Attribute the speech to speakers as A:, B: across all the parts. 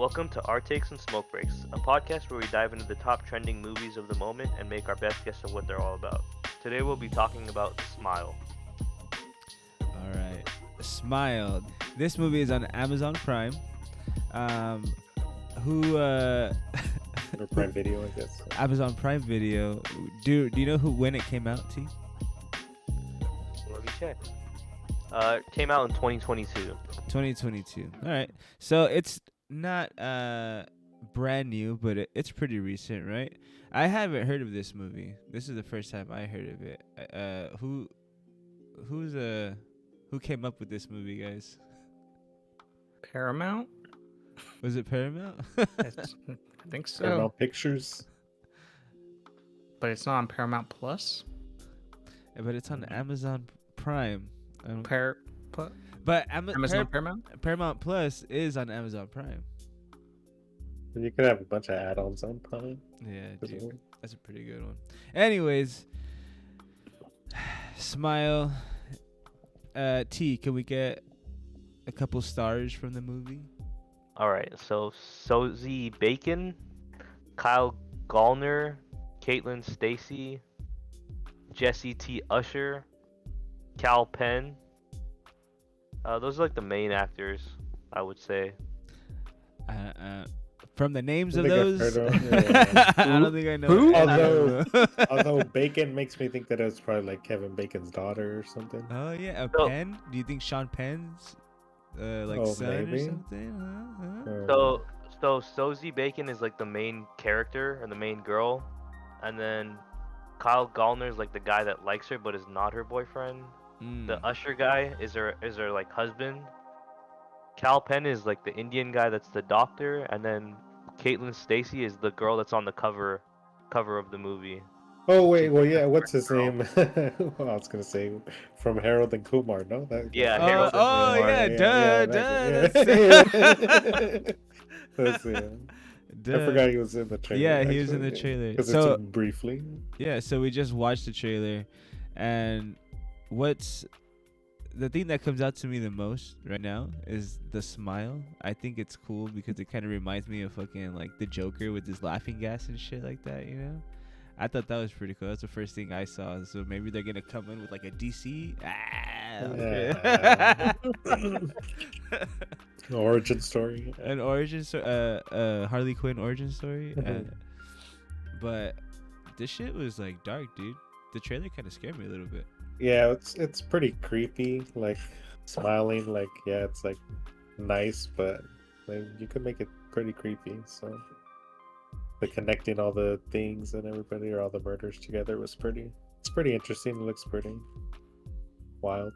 A: Welcome to Our Takes and Smoke Breaks, a podcast where we dive into the top trending movies of the moment and make our best guess of what they're all about. Today we'll be talking about Smile.
B: All right, Smile. This movie is on Amazon Prime. Who?
C: Or Prime Video, I guess.
B: Amazon Prime Video. Do you know when it came out? T.
A: Let me check. It came out in 2022.
B: 2022. All right. So it's not brand new, but it's pretty recent, right? I haven't heard of this movie. This is the first time I heard of it. Who came up with this movie, guys?
D: Paramount?
B: Was it Paramount?
D: I think so.
C: Paramount Pictures.
D: But it's not on Paramount Plus.
B: But it's on Amazon Prime. But
D: Amazon Paramount?
B: Paramount Plus is on Amazon Prime.
C: You could have a bunch of add-ons on Prime.
B: Yeah,
C: as
B: dude,
C: well.
B: that's a pretty good one. Anyways, Smile. T, can we get a couple stars from the movie?
A: Alright, so Sosie Bacon, Kyle Gallner, Caitlin Stacy, Jesse T. Usher, Cal Penn. Those are like the main actors, I would say.
B: From the names
C: I
B: of
C: think I've
B: those,
C: heard of- yeah.
B: I don't think I know.
D: Who?
B: any of them.
C: Although Bacon makes me think that it was probably like Kevin Bacon's daughter or something.
B: Oh yeah,
A: So-
B: Penn. Do you think Sean Penn's
C: Oh,
B: son or
C: maybe.
B: something?
C: Or-
A: So Sosie Bacon is like the main character and the main girl, and then Kyle Gallner is like the guy that likes her but is not her boyfriend. The Usher guy is her like husband. Cal Penn is like the Indian guy that's the doctor, and then Caitlin Stacy is the girl that's on the cover of the movie.
C: Oh wait, well yeah, what's his
A: Girl.
C: name? Well, I was gonna say from Harold and Kumar, no?
A: Yeah, Harold and
B: Oh
A: Kumar.
B: yeah, duh.
C: That's it. I forgot he was in the trailer.
B: Yeah, he was in the trailer.
C: Because
B: So-
C: it's briefly.
B: Yeah, so we just watched the trailer, and what's the thing that comes out to me the most right now is the smile. I think it's cool because it kind of reminds me of fucking like the Joker with his laughing gas and shit like that, you know? I thought that was pretty cool. That's the first thing I saw. So maybe they're gonna come in with like a DC.
C: Origin story.
B: An origin story, Harley Quinn origin story. But this shit was like dark, dude. The trailer kind of scared me a little bit.
C: Yeah, it's pretty creepy. Like smiling, like yeah, it's like nice, but like you could make it pretty creepy. So the connecting all the things and everybody or all the murders together was pretty. It's pretty interesting. It looks pretty wild.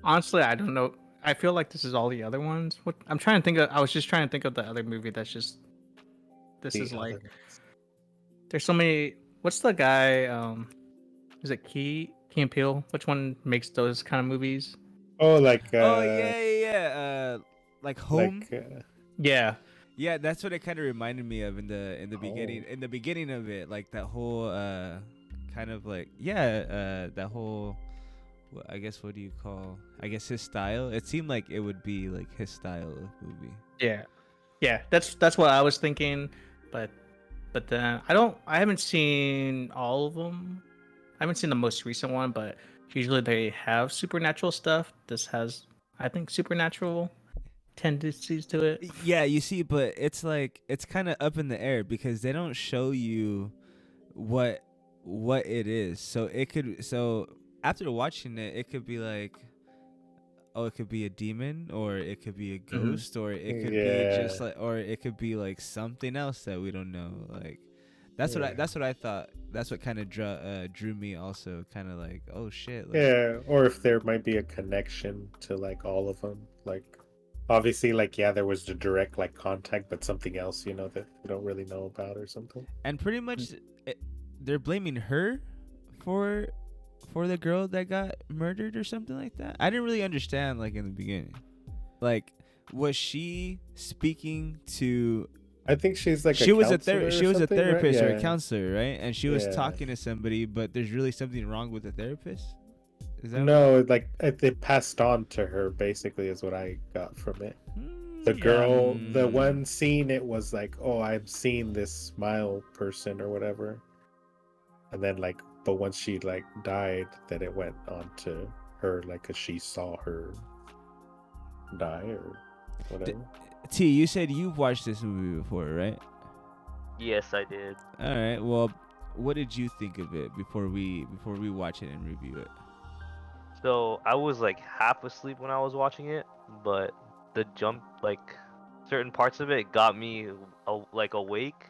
D: Honestly, I don't know. I feel like this is all the other ones. What I'm trying to think of. I was just trying to think of the other movie that's just. This
C: The
D: is like.
C: other-
D: There's so many. What's the guy? Is it Key and Peele? Which one makes those kind of movies?
C: Oh, like
B: Oh yeah. Like Home.
C: like
D: Yeah.
B: Yeah, that's what it kind of reminded me of in the beginning.
C: Oh.
B: In the beginning of it, like that whole kind of like that whole. I guess what do you call? I guess his style. It seemed like it would be like his style of movie.
D: Yeah. Yeah. That's what I was thinking, but then I haven't seen all of them. I haven't seen the most recent one, but usually they have supernatural stuff. This has, I think, supernatural tendencies to it.
B: Yeah, you see, but it's like it's kind of up in the air because they don't show you what it is. So after watching it, it could be like, oh, it could be a demon, or it could be a ghost, or it could be just like, or it could be like something else that we don't know. Like that's what I thought. That's what kind of drew me also. Kind of like, oh shit. Like,
C: yeah, or if there might be a connection to like all of them. Like obviously, like yeah, there was the direct like contact, but something else, you know, that we don't really know about or something.
B: And pretty much, they're blaming her for the girl that got murdered or something like that. I didn't really understand like in the beginning. Like, was she speaking to?
C: I think she's like
B: She was a
C: therapist
B: therapist or a counselor, right? And she was
C: Yeah.
B: talking to somebody, but there's really something wrong with the therapist. Is that
C: No, like it passed on to her. Basically, is what I got from it. The girl, the
B: Mm.
C: one scene, it was like, oh, I've seen this smile person or whatever, and then like, but once she like died, then it went on to her, like, 'cause she saw her die or whatever.
B: T, you said you've watched this movie before, right?
A: Yes, I did.
B: All right. Well, what did you think of it before we watch it and review it?
A: So I was like half asleep when I was watching it, but the jump, like certain parts of it, got me like awake.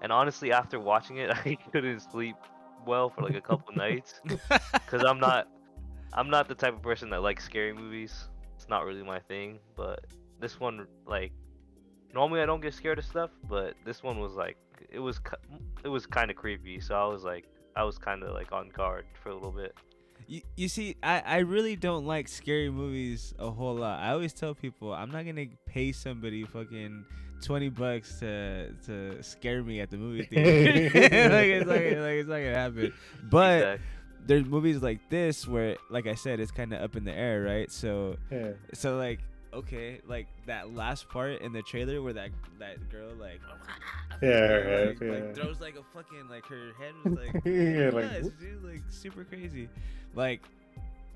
A: And honestly, after watching it, I couldn't sleep well for like a couple nights, cause I'm not the type of person that likes scary movies. It's not really my thing. But this one, like, normally I don't get scared of stuff, but this one was like, it was kind of creepy. So I was kind of like on guard for a little bit.
B: You see, I really don't like scary movies a whole lot. I always tell people I'm not gonna pay somebody fucking $20 to scare me at the movie theater. It's not gonna happen. But
A: Exactly.
B: there's movies like this where, like I said, it's kind of up in the air, right? So like, okay, like that last part in the trailer where that girl like throws like a fucking, like, her head was like
C: Yeah, like,
B: nuts, dude, like super crazy. Like,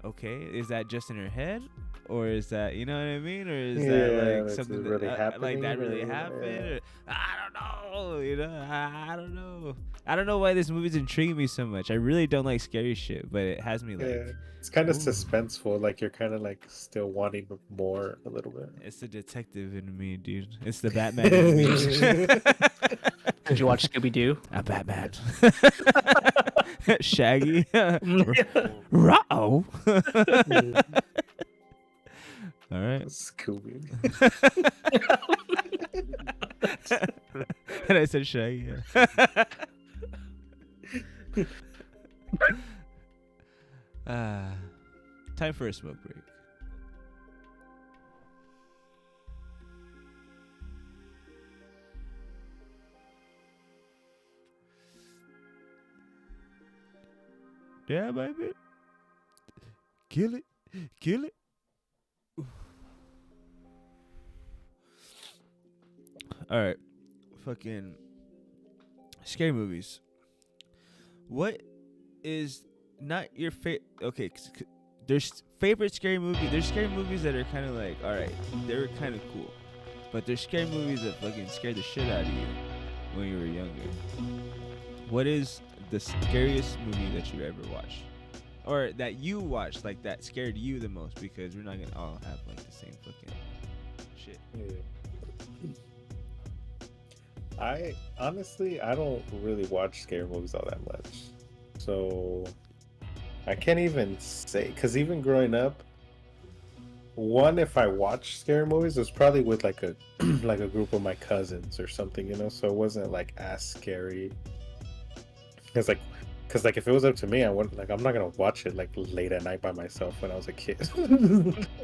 B: okay, is that just in her head, or is that, you know what I mean, or is that like
C: that's
B: something
C: really
B: that like that really
C: happening, or-
B: happened? Or, I don't know, you know, I don't know. I don't know why this movie's intriguing me so much. I really don't like scary shit, but it has me like.
C: Yeah, it's kind of
B: ooh.
C: suspenseful. Like you're kind of like still wanting more a little bit.
B: It's the detective in me, dude. It's the Batman in me.
D: Did you watch Scooby Doo?
B: A Batman. Shaggy. Ruh-oh. All right.
C: Scooby.
B: And I said Shaggy. Time for a smoke break. Yeah, baby. Kill it. Kill it. All right. Fucking scary movies. What is not your favorite? Okay, there's favorite scary movie. There's scary movies that are kind of like, all right, they're kind of cool, but there's scary movies that fucking scare the shit out of you when you were younger. What is the scariest movie that you ever watched, or that you watched, like that scared you the most? Because we're not gonna all have like the same fucking shit.
C: Yeah. I honestly, I don't really watch scary movies all that much, so I can't even say. Cause even growing up, if I watched scary movies, it was probably with like a like a group of my cousins or something, you know. So it wasn't like as scary. Cause like if it was up to me, I wouldn't, like, I'm not gonna watch it like late at night by myself when I was a kid.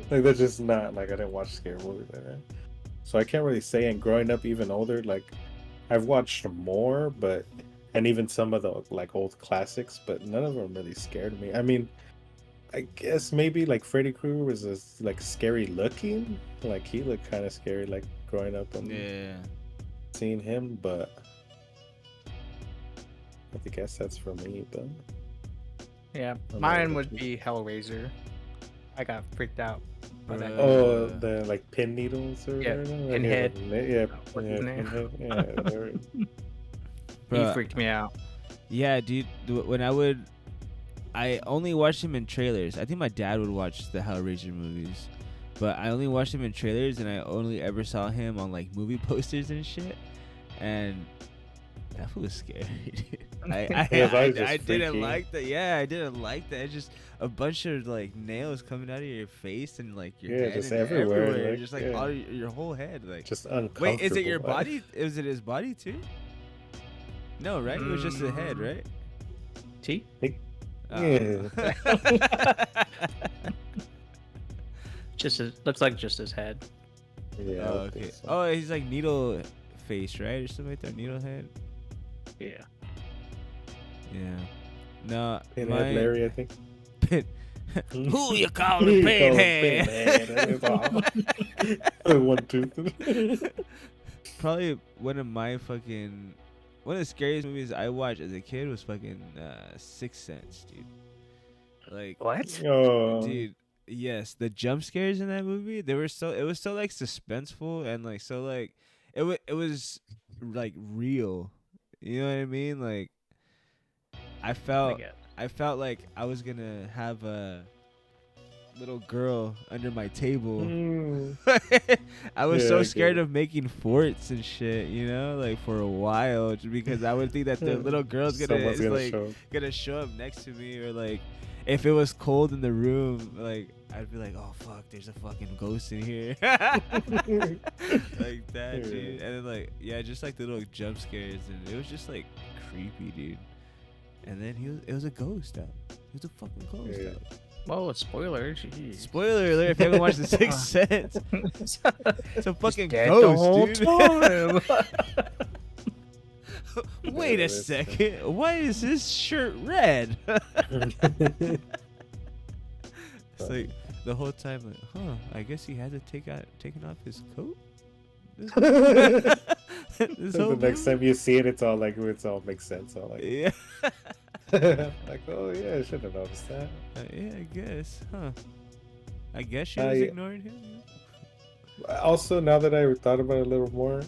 C: Like that's just not, like, I didn't watch scary movies like that. So I can't really say. And growing up even older, like I've watched more, and even some of the like old classics, but none of them really scared me. I mean, I guess maybe like Freddy Krueger was like scary looking, like he looked kind of scary, like growing up and seeing him, but I guess that's for me. But
D: Yeah,
C: know
D: mine
C: what
D: would
C: you-
D: be Hellraiser. I got freaked out by that.
C: oh, the like pin needles or
D: Yeah,
C: whatever.
D: Pinhead.
C: Yeah,
D: What's his name?
C: Pinhead. Yeah, they're-
D: He
B: Bruh,
D: freaked me out.
B: yeah, dude. When I only watched him in trailers. I think my dad would watch the Hellraiser movies, but I only watched him in trailers, and I only ever saw him on like movie posters and shit. And that fool was scary, dude. I didn't
C: freaky.
B: like that. Yeah, I didn't like that. It's just a bunch of like nails coming out of your face and like your
C: Yeah,
B: head
C: just
B: and
C: everywhere, like,
B: just like
C: yeah.
B: all your whole head. Like,
C: just uncomfortable.
B: wait, is it your body? Is it his body too? No, right? It was just the head, right?
D: T?
B: Oh.
C: Yeah.
D: Looks like just his head.
C: Yeah. I
B: Oh,
C: would think
B: okay.
C: so.
B: Oh, he's like needle face, right? Or something like that. Needle head.
D: Yeah.
B: Yeah. No.
C: Pinhead Larry, I think.
B: Who you call
C: Who
B: a
C: you call a
B: pinhead?
C: pinhead? One tooth.
B: Probably one of the scariest movies I watched as a kid was fucking Sixth Sense, dude. Like,
D: What?
C: Oh,
B: dude, yes, the jump scares in that movie, it was so like suspenseful and like so like it was like real. You know what I mean? Like I
D: I
B: felt
D: get.
B: I felt like I was gonna have a little girl under my table.
C: Mm.
B: I was
C: Yeah,
B: so
C: I
B: scared
C: get it.
B: of making forts and shit, you know, like for a while, just because I would think that the little girl's
C: Someone's gonna show.
B: gonna show up next to me, or like if it was cold in the room, like I'd be like, oh fuck, there's a fucking ghost in here, like that, dude.
C: Yeah.
B: And then like just like the little jump scares, and it was just like creepy, dude. And then it was a ghost out. It was a fucking ghost
C: Yeah.
B: out.
D: Whoa, spoiler. Jeez.
B: Spoiler alert! If you haven't watched The Sixth Sense, it's a fucking
D: Dead the whole
B: ghost, dude.
D: time.
B: Wait
C: Yeah,
B: a
C: that's-
B: second. Why is his shirt red? It's like the whole time, like, huh? I guess he had to taken off his coat. This
C: The
B: whole
C: next
B: movie?
C: time you see it, it's all makes sense. All like,
B: Yeah,
C: like, oh yeah, I should have noticed that.
B: yeah, I guess, huh? I guess she
C: Uh,
B: was
C: yeah.
B: ignoring him.
C: Also, now that I thought about it a little more,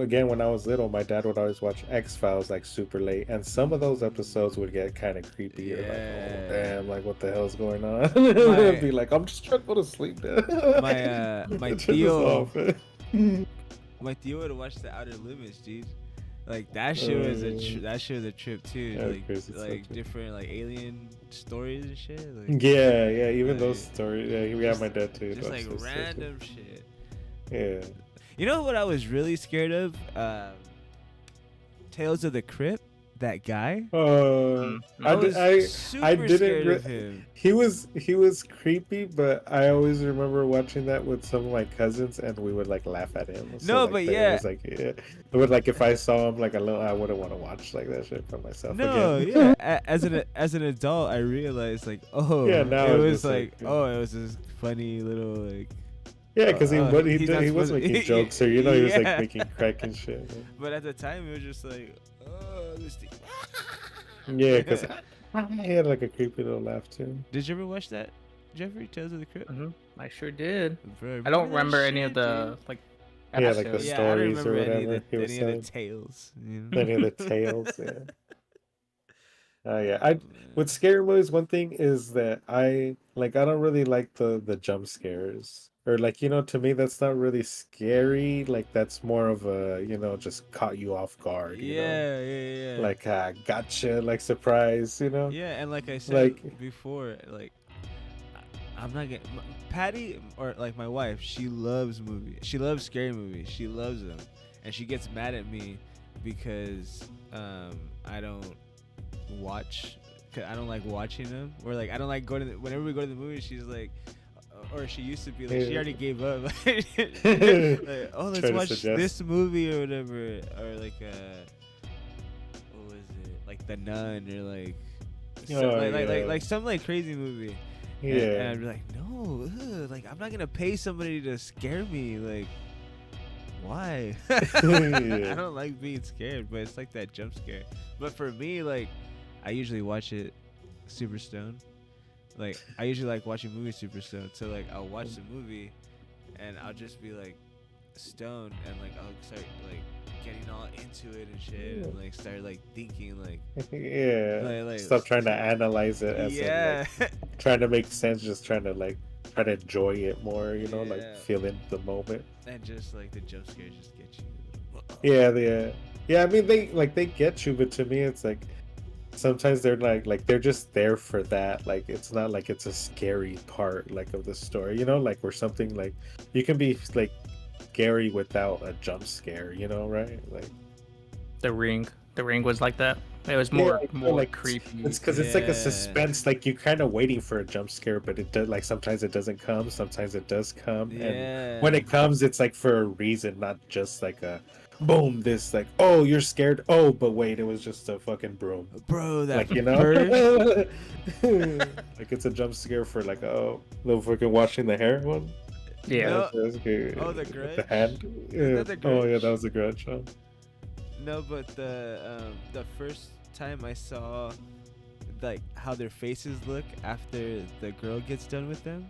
C: again, when I was little, my dad would always watch X-Files like super late, and some of those episodes would get kind of creepy. You're like,
B: Yeah.
C: oh damn, like what the hell's going on?
B: My-
C: I'd be like, I'm just trying to go to sleep. Now.
B: My
C: Turn this
B: Theo,
C: off.
B: my Theo would watch The Outer Limits, dude. Like that shit was a trip too.
C: Yeah,
B: like
C: crazy stuff,
B: like
C: too.
B: different like alien stories and shit. Like,
C: Yeah, even
B: Like,
C: those stories. Yeah, we have my dad too.
B: just
C: watch
B: like
C: those stuff, too.
B: random shit.
C: Yeah.
B: You know what I was really scared of? Tales of the Crypt. That guy. I
C: was
B: super
C: didn't
B: scared
C: re-
B: of him.
C: He was creepy, but I always remember watching that with some of my cousins, and we would like laugh at him.
B: No,
C: like,
B: but
C: it
B: yeah.
C: was like it would like if I saw him like alone, I wouldn't want to watch like that shit for myself.
B: No,
C: again.
B: yeah. As an adult, I realized like, oh,
C: Yeah, now
B: it
C: it's
B: was
C: just
B: like,
C: like,
B: oh, it was this funny little like.
C: Yeah, because he
B: he's not
C: was
B: supposed to-
C: making jokes, or he was
B: Yeah.
C: like making crack and shit.
B: But at the time, it was just like, oh, this thing.
C: Yeah, because he had like a creepy little laugh too.
B: Did you ever watch that, Jeffrey? Tales of the Crypt?
D: Mhm, I sure did.
B: Bro,
D: I don't
B: that
D: remember any
B: shit,
D: of the
B: dude?
D: like
C: Yeah, like the
D: episodes.
B: Yeah, I don't
C: stories or
B: remember any
C: whatever he
B: of
C: was
B: the
C: saying.
B: tales. You know?
C: Any of the tales, yeah. Yeah. With scary movies, one thing is that I don't really like the jump scares. Or like, to me that's not really scary. Like that's more of a, just caught you off guard,
B: Yeah.
C: Like gotcha, like surprise,
B: Yeah, and like I said
C: Like-
B: before, like I'm not getting Patty, or like my wife. She loves movies. She loves scary movies. She loves them, and she gets mad at me because I don't watch. 'Cause I don't like watching them, or like I don't like going to. Whenever we go to the movies, she's like. Or she used to be like, she
C: Yeah.
B: already gave up. Like, oh, let's
C: Try to
B: watch
C: suggest.
B: this movie or whatever, or like what was it? Like The Nun, or like,
C: Oh, yeah.
B: like some like crazy movie.
C: Yeah.
B: And I'd be like, no, like I'm not gonna pay somebody to scare me. Like, why? I don't like being scared, but it's like that jump scare. But for me, like, I usually watch it super stoned. Like, I usually like watching movies super stoned. So like, I'll watch the movie, and I'll just be like stoned, and like I'll start like getting all into it and shit, and like start like thinking like,
C: Yeah.
B: like
C: Stop trying to analyze it as in,
B: yeah.
C: like, trying to make sense, just trying to try to enjoy it more,
B: Yeah.
C: like feel in the moment.
B: And just like the jump scares just get you.
C: Yeah. I mean, they get you, but to me, it's like sometimes they're like they're just there for that. Like it's not like it's a scary part like of the story, like where something like you can be like scary without a jump scare, right? Like
D: The Ring. The Ring was like that. It was more
C: like
D: creepy.
C: it's because it's like
B: Yeah.
C: a suspense, like you're kind of waiting for a jump scare, but it does, like sometimes it doesn't come, sometimes it does come, and
B: Yeah.
C: when it comes, it's like for a reason, not just like a boom, this like, oh, you're scared. Oh, but wait, it was just a fucking broom.
B: Bro, that
C: Like, you know,
B: first.
C: like it's a jump scare for like, oh, the freaking washing the hair one.
D: Yeah.
B: No.
C: That's good.
B: Oh, the
C: With
B: Grudge?
C: the hand.
B: Is that the
C: Oh yeah,
B: Grudge?
C: that was the grudge. Huh?
B: No, but the first time I saw like how their faces look after the girl gets done with them,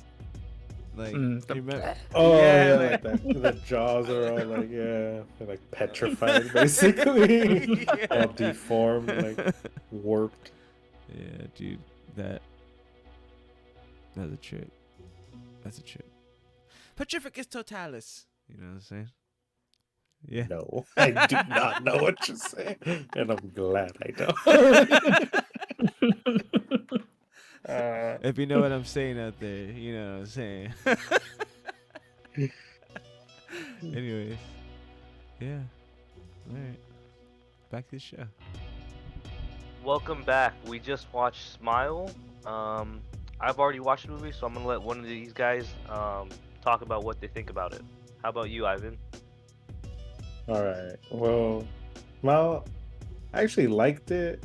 B: like you remember?
C: Oh yeah,
B: like-
C: like that. The jaws are all like, yeah, they're like petrified basically, all deformed, like warped.
B: Yeah, dude, that's a trip. That's a trip. Petrificus totalis. You know what I'm saying? Yeah.
C: No, I do not know what you're saying, and I'm glad I don't.
B: If you know what I'm saying out there, you know what I'm saying. Anyways, yeah. All right. Back to the show.
A: Welcome back. We just watched Smile. I've already watched the movie, so I'm gonna let one of these guys talk about what they think about it. How about you, Ivan?
C: All right. Well, I actually liked it.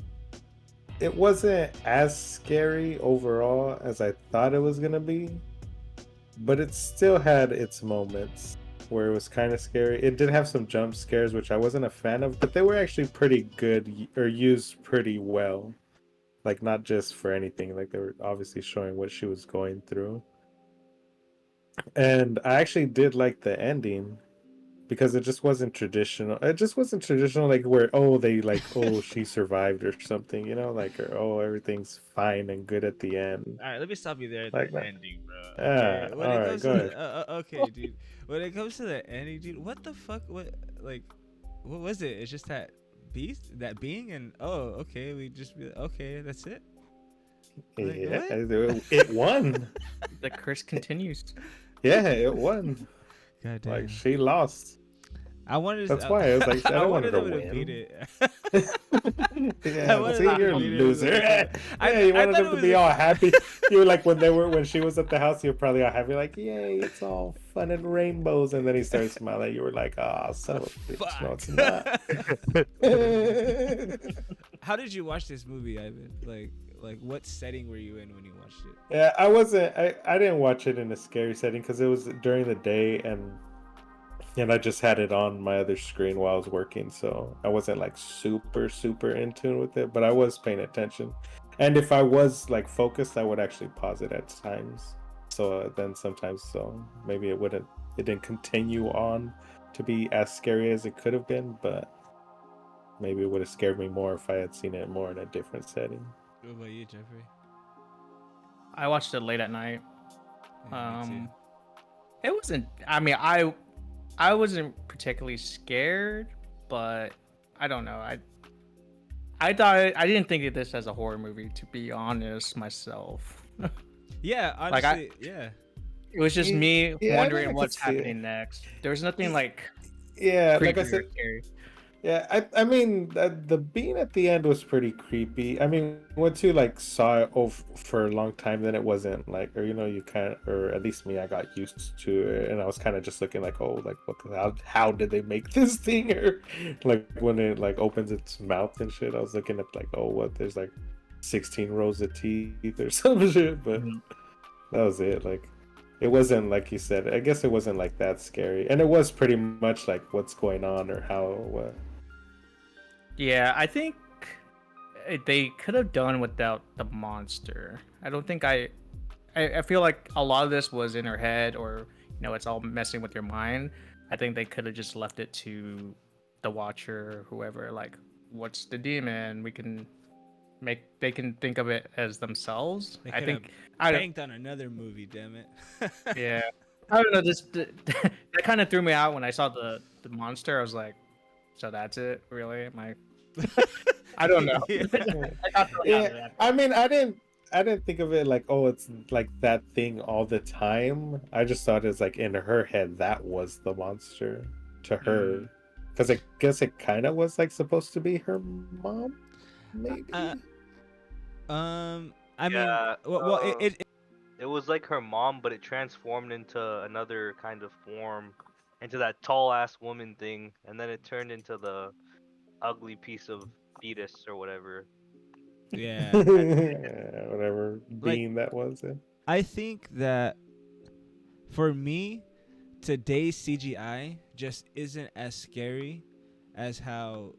C: It wasn't as scary overall as I thought it was gonna be, but it still had its moments where it was kind of scary. It did have some jump scares, which I wasn't a fan of, but they were actually pretty good or used pretty well. Like not just for anything, like they were obviously showing what she was going through. And I actually did like the ending because it just wasn't traditional. It just wasn't traditional, like where they like she survived or something, you know, like or everything's fine and good at the end.
B: All right, let me stop you there at
C: Like
B: the
C: that.
B: ending, bro.
C: Yeah,
B: When
C: all
B: it
C: right,
B: comes
C: go
B: to
C: ahead.
B: okay, dude. When it comes to the ending, dude, what the fuck? What was it? It's just that beast, that being, and okay, we just be okay, that's it. Like,
C: Yeah,
B: what?
C: it won.
D: The curse continues.
C: Yeah, it won.
B: God damn.
C: Like she lost.
B: I wanted.
C: That's why I was like, I don't want her to
B: them
C: win.
B: beat it.
C: Yeah,
B: wanted
C: see,
B: them to
C: you're a
B: beat it.
C: loser.
B: I
C: Yeah, you wanted
B: thought
C: them
B: it
C: to
B: was
C: be
B: a-
C: all happy. You were like when she was at the house, you were probably all happy, like, yay, it's all fun and rainbows. And then he started smiling. You were like, ah, son of a bitch. No, it's not.
B: How did you watch this movie, Ivan? Like what setting were you in when you watched it?
C: Yeah, I didn't watch it in a scary setting because it was during the day and I just had it on my other screen while I was working, so I wasn't like super in tune with it, but I was paying attention. And if I was like focused, I would actually pause it at times. So then sometimes, so maybe it didn't continue on to be as scary as it could have been, but maybe it would have scared me more if I had seen it more in a different setting.
B: What about you, Jeffrey?
D: I watched it late at night.
B: Yeah, me too.
D: It wasn't. I mean, I wasn't particularly scared, but I don't know. I didn't think of this as a horror movie, to be honest myself.
B: Yeah,
D: Like,
B: honestly, yeah.
D: It was just me
C: Yeah, I mean,
D: wondering
C: I could
D: what's
C: see it.
D: happening next. There was nothing like
C: Yeah,
D: creepy
C: like I
D: or
C: said,
D: scary.
C: yeah, I mean the bean at the end was pretty creepy. I mean, once you like saw it for a long time, then it wasn't like, or you kind of, or at least me, I got used to it, and I was kind of just looking like, oh, like how did they make this thing? Or like when it like opens its mouth and shit, I was looking at like, oh, what? There's like 16 rows of teeth or some shit, but that was it. Like, it wasn't like you said. I guess it wasn't like that scary, and it was pretty much like what's going on or how what.
D: Yeah, I think they could have done without the monster. I don't think I feel like a lot of this was in her head, or it's all messing with your mind. I think they could have just left it to the watcher, whoever. Like, what's the demon? They can think of it as themselves.
B: They
D: I
B: could have
D: think I don't.
B: banked on another movie, damn it.
D: Yeah, I don't know. That kind of threw me out when I saw the monster. I was like, so that's it, really? Am I? I don't know.
B: Yeah.
D: I got thrown out of
C: Yeah,
D: that.
C: I mean, I didn't think of it like, oh, it's like that thing all the time. I just thought it's like in her head that was the monster to her, because I guess it kind of was like supposed to be her mom, maybe.
B: I
A: Yeah,
B: mean, well, it
A: It was like her mom, but it transformed into another kind of form into that tall ass woman thing, and then it turned into the ugly piece of fetus or whatever.
B: Yeah.
C: Whatever
B: Like,
C: being that was. Yeah.
B: I think that for me, today's CGI just isn't as scary as how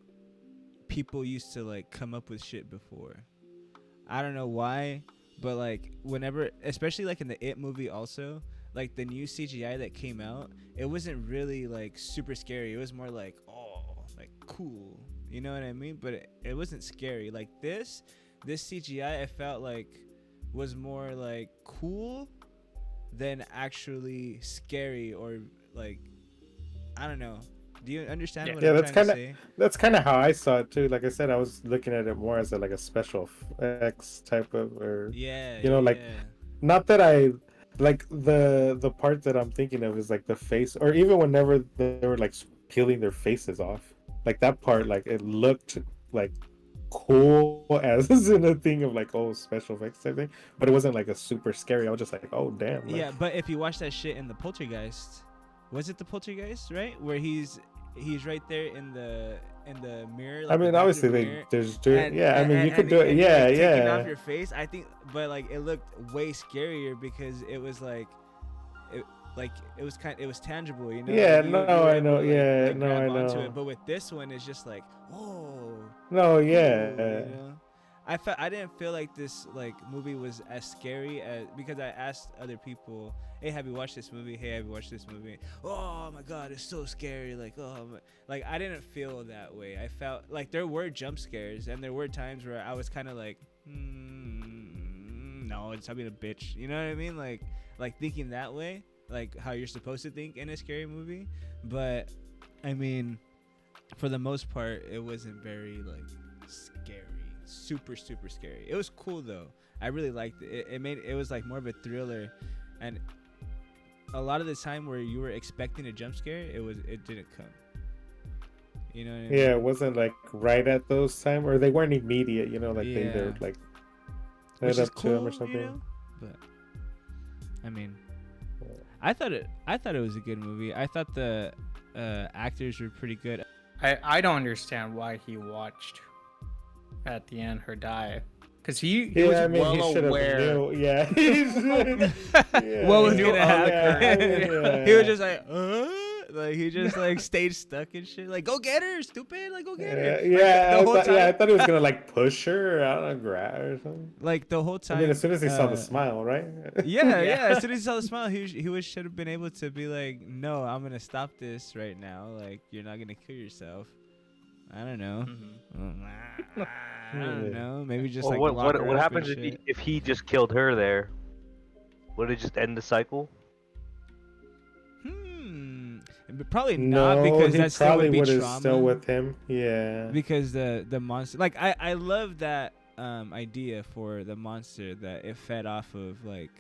B: people used to like come up with shit before. I don't know why, but like whenever, especially like in the It movie also, like the new CGI that came out, it wasn't really like super scary. It was more like, oh, like cool. You know what I mean? But it wasn't scary. Like this CGI I felt like was more like cool than actually scary, or like, I don't know. Do you understand what
C: Yeah,
B: I'm
C: that's
B: trying to
C: kinda-
B: say?
C: That's kind of how I saw it too. Like I said, I was looking at it more as like a special effects type of, or
B: Yeah.
C: you know, like
B: yeah.
C: not that I like the part that I'm thinking of is like the face, or even whenever they were like peeling their faces off, like that part, like it looked like cool as in a thing of like, oh, special effects type thing, but it wasn't like a super scary. I was just like, oh damn, like,
B: Yeah, but if you watch that shit in the Poltergeist, was it the Poltergeist, right? Where he's right there in the mirror. Like
C: I mean,
B: the
C: obviously
B: bathroom mirror,
C: there's doing,
B: and-
C: yeah, I
B: and-
C: mean, you
B: and-
C: could do it,
B: and you're,
C: yeah,
B: like, taking
C: yeah.
B: off your face. I think, but like it looked way scarier because it was like, it was tangible, you know.
C: Yeah,
B: Like, you
C: no,
B: were
C: I
B: able
C: know,
B: to,
C: yeah,
B: like,
C: no,
B: grab
C: I
B: onto
C: know.
B: it. But with this one, it's just like, oh,
C: No,
B: cool,
C: yeah.
B: you know. I didn't feel like this like movie was as scary as, because I asked other people, hey, have you watched this movie? Hey, have you watched this movie? Oh my god, it's so scary. Like, like I didn't feel that way. I felt like there were jump scares, and there were times where I was kind of like, no, it's being a bitch. You know what I mean? Like thinking that way, like how you're supposed to think in a scary movie. But I mean, for the most part, it wasn't very like scary, super scary. It was cool though. I really liked it. It was like more of a thriller, and a lot of the time where you were expecting a jump scare, it didn't come. You know what I mean?
C: Yeah, it wasn't like right at those time, or they weren't immediate, you know, like
B: Yeah.
C: they're like
B: Which
C: led
B: is
C: up to them
B: cool,
C: or something.
B: you know? But I mean, I thought it was a good movie. I thought the actors were pretty good.
D: I don't understand why he watched at the end her die, because he
C: Yeah,
D: was
C: I mean, he
D: well
C: should have
D: aware.
C: knew. Yeah, he should- yeah,
B: What was
C: he
B: gonna
C: knew-
B: happen?
C: yeah,
B: He was just like he just like stayed stuck and shit. Like, go get her, stupid! Like, go get her. Like,
C: yeah,
B: the whole time.
C: I thought he was gonna like push her out on grab or something.
B: Like the whole
C: I
B: time.
C: mean, as soon as he saw the smile, right?
B: Yeah,
D: Yeah.
B: As soon as he saw the smile, he should have been able to be like, no, I'm gonna stop this right now. Like, you're not gonna kill yourself. I don't know. I don't know. Maybe just
A: Well,
B: like lock her
A: what
B: up
A: happens
B: and shit.
A: if he just killed her there? Would it just end the cycle?
B: But probably not,
C: No,
B: because
C: he
B: that still
C: probably
B: would be
C: would have
B: trauma.
C: still with him. Yeah.
B: Because the monster, like I love that idea for the monster, that it fed off of like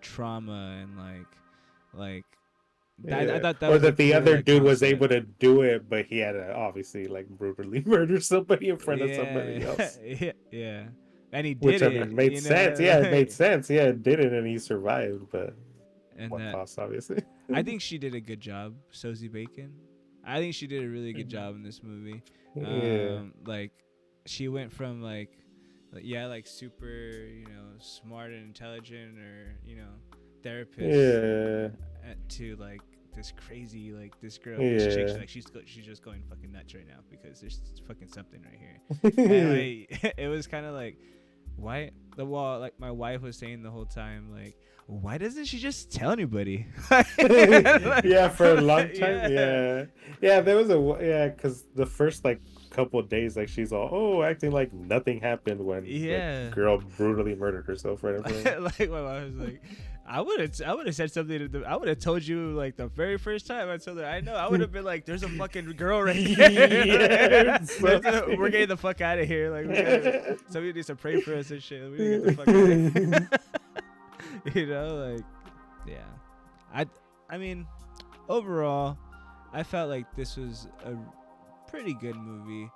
B: trauma and like I
C: Yeah.
B: thought that
C: or
B: was
C: that
B: a
C: the
B: cool,
C: other
B: like,
C: dude was
B: concept.
C: able to do it, but he had to obviously like brutally murder somebody in front of somebody else.
B: yeah, and he did
C: Which I
B: it.
C: mean made
B: you
C: sense.
B: know,
C: Yeah, it
B: like-
C: made sense. Yeah, it did it and he survived, but
B: And
C: what
B: that,
C: cost obviously.
B: I think she did a good job, Sosie Bacon. I think she did a really good job in this movie.
C: Yeah.
B: Like she went from like super, smart and intelligent, or therapist, to like this crazy, like this girl, this chick,
C: Yeah.
B: like she's just going fucking nuts right now because there's fucking something right here. And like, it was kind of like, why like my wife was saying the whole time, like, why doesn't she just tell anybody?
C: Yeah, for a long time. Yeah, there was because the first like couple of days, like she's all acting like nothing happened when the girl brutally murdered herself or whatever.
B: Like my wife was like, I would have said something I would have told you like the very first time I told her. I know, I would have been like, there's a fucking girl right here. We're getting the fuck out of here. Like, somebody needs to pray for us and shit. We need to get the fuck out of here. Like, yeah. I mean, overall, I felt like this was a pretty good movie.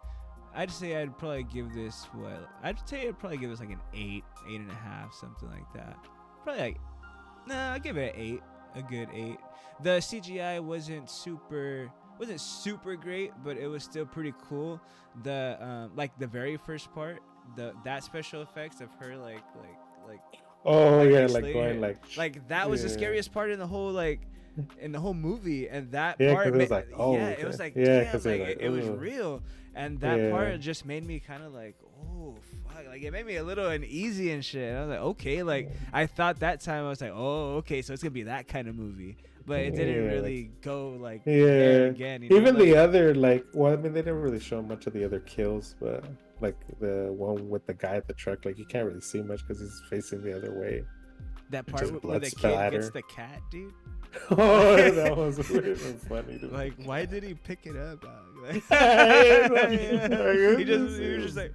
B: I'd say I'd probably give this I'd give this like an 8.5, something like that. Probably like, I'd give it an 8. a good 8. The CGI wasn't super great, but it was still pretty cool. The like the very first part, that special effects of her like
C: Oh yeah, like
B: slaying
C: going
B: her, like that was the
C: yeah.
B: scariest part in the whole movie, and that
C: Yeah,
B: part
C: 'cause it was like, oh,
B: yeah, it was like
C: yeah,
B: damn,
C: 'cause they're
B: like
C: like,
B: it was
C: ugh.
B: real, and that
C: Yeah.
B: part just made me kind of like, oh fuck, like it made me a little uneasy and shit. I was like, okay, like I thought that time I was like, oh okay, so it's gonna be that kind of movie, but it didn't
C: Yeah,
B: really go like
C: Yeah.
B: there again. You know?
C: Even
B: like,
C: the other, like, well, I mean, they didn't really show much of the other kills, but like the one with the guy at the truck, like you can't really see much because he's facing the other way.
B: that
C: just
B: part where
C: blood
B: the kid
C: splatter.
B: gets the cat, dude.
C: Oh, that was really funny. To me.
B: Like, why did he pick it up, dog? Like,
C: Yeah.
B: he was just like.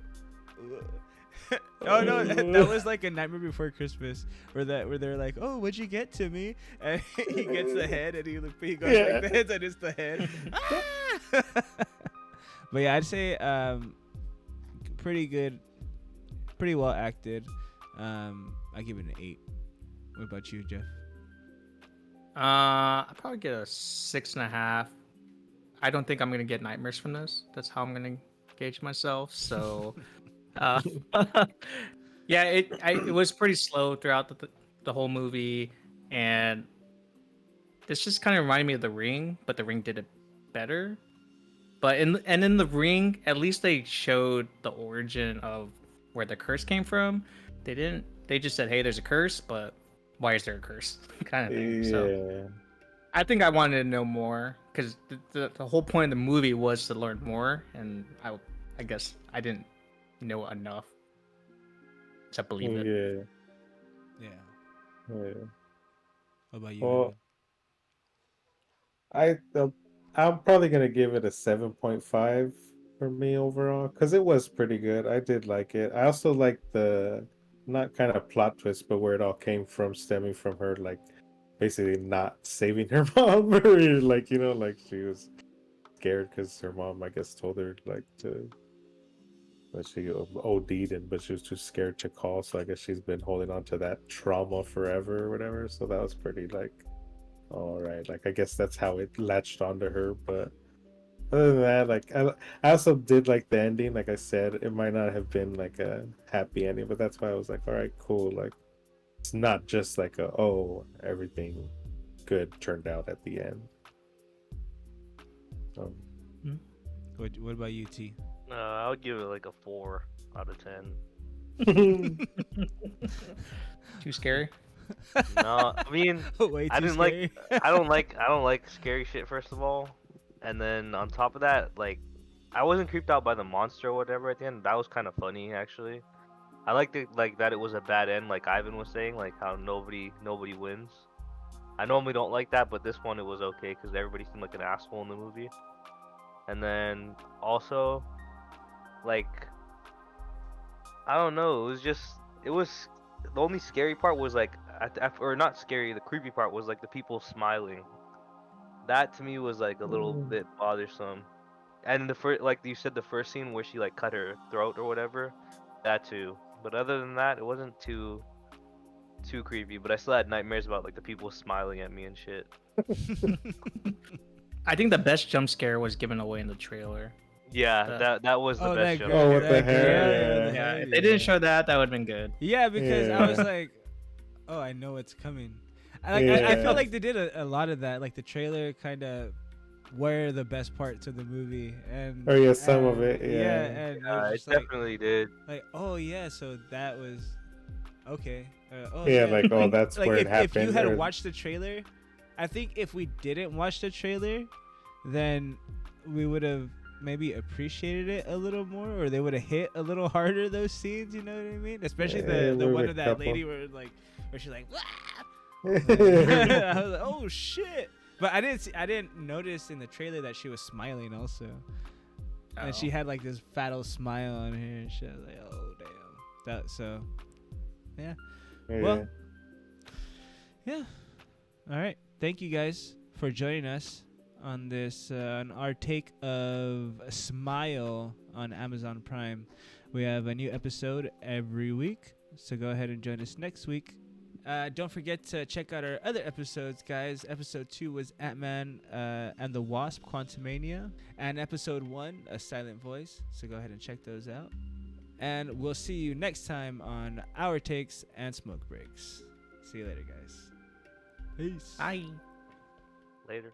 B: Oh no, that was like a Nightmare Before Christmas, where they're like, oh, what'd you get to me? And he gets the head, and he goes
C: Yeah.
B: like this, and it's the head. Ah! But yeah, I'd say pretty good, pretty well acted. I give it an 8. What about you, Jeff?
D: I'd probably get a 6.5. I don't think I'm gonna get nightmares from this. That's how I'm gonna gauge myself. So, uh, yeah, it was pretty slow throughout the whole movie, and this just kind of reminded me of The Ring, but The Ring did it better. But in The Ring, at least they showed the origin of where the curse came from. They didn't. They just said, "Hey, there's a curse," but why is there a curse? Kind of thing.
C: Yeah.
D: So I think I wanted to know more because the whole point of the movie was to learn more, and I guess I didn't know enough to believe it.
C: Yeah.
B: Yeah.
C: Yeah.
B: What about you?
C: Well,
B: Evan?
C: I'm probably gonna give it a 7.5 for me overall because it was pretty good. I did like it. I also like the not kind of plot twist, but where it all came from, stemming from her like basically not saving her mom, or like like she was scared because her mom, I guess, told her like that she OD'd, but she was too scared to call. So I guess she's been holding on to that trauma forever or whatever. So that was pretty like. All right, like I guess that's how it latched onto her. But other than that, like I also did like the ending. Like I said, it might not have been like a happy ending, but that's why I was like, all right, cool. Like it's not just like everything good turned out at the end.
B: What about you, T?
A: I would give it like a 4 out of 10.
D: Too scary.
A: No, I mean,
B: Way
A: I
B: too
A: didn't
B: scary.
A: I don't like scary shit, first of all. And then on top of that, like I wasn't creeped out by the monster or whatever at the end. That was kind of funny, actually. I liked it like that it was a bad end, like Ivan was saying, like how nobody wins. I normally don't like that, but this one it was okay because everybody seemed like an asshole in the movie. And then also, like, I don't know, it was the only scary part was like, or not scary, the creepy part was like the people smiling. That to me was like a little bit bothersome. And the first, like you said, the first scene where she like cut her throat or whatever, that too. But other than that, it wasn't too creepy. But I still had nightmares about like the people smiling at me and shit.
D: I think the best jump scare was given away in the trailer.
A: Yeah, that was the best
B: that
A: jump.
C: Oh, what the
B: that
C: hell?
B: girl,
D: Yeah,
B: the
D: if they didn't show that, that would have been good.
B: Yeah, because I was
C: Yeah.
B: like, oh, I know what's coming. I
C: Yeah.
B: feel like they did a lot of that. Like the trailer kind of were the best parts of the movie, and
C: Oh, yeah, some of
B: and-
C: it, yeah.
B: and
A: It
B: just like,
A: definitely did.
B: like, oh yeah, so that was okay.
C: Yeah, like, oh, that's
B: like
C: where it
B: if you
C: happened,
B: had
C: or-
B: watched the trailer, I think if we didn't watch the trailer, then we would have maybe appreciated it a little more, or they would have hit a little harder those scenes. You know what I mean? Especially
C: Yeah,
B: the
C: there
B: one
C: were
B: of
C: a
B: that
C: couple.
B: lady where she's like, "Wah!" I was like, oh shit! But I didn't notice in the trailer that she was smiling also, and she had like this fat old smile on her and shit. I was like, oh damn. Yeah. Well, yeah. All right. Thank you guys for joining us on this on our take of Smile on Amazon Prime. We have a new episode every week, so go ahead and join us next week Don't forget to check out our other episodes, guys. Episode 2 was Ant-Man and the Wasp: Quantumania, and episode 1, A Silent Voice. So go ahead and check those out. And we'll see you next time on Our Takes and Smoke Breaks. See you later, guys. Peace.
D: Bye.
A: Later.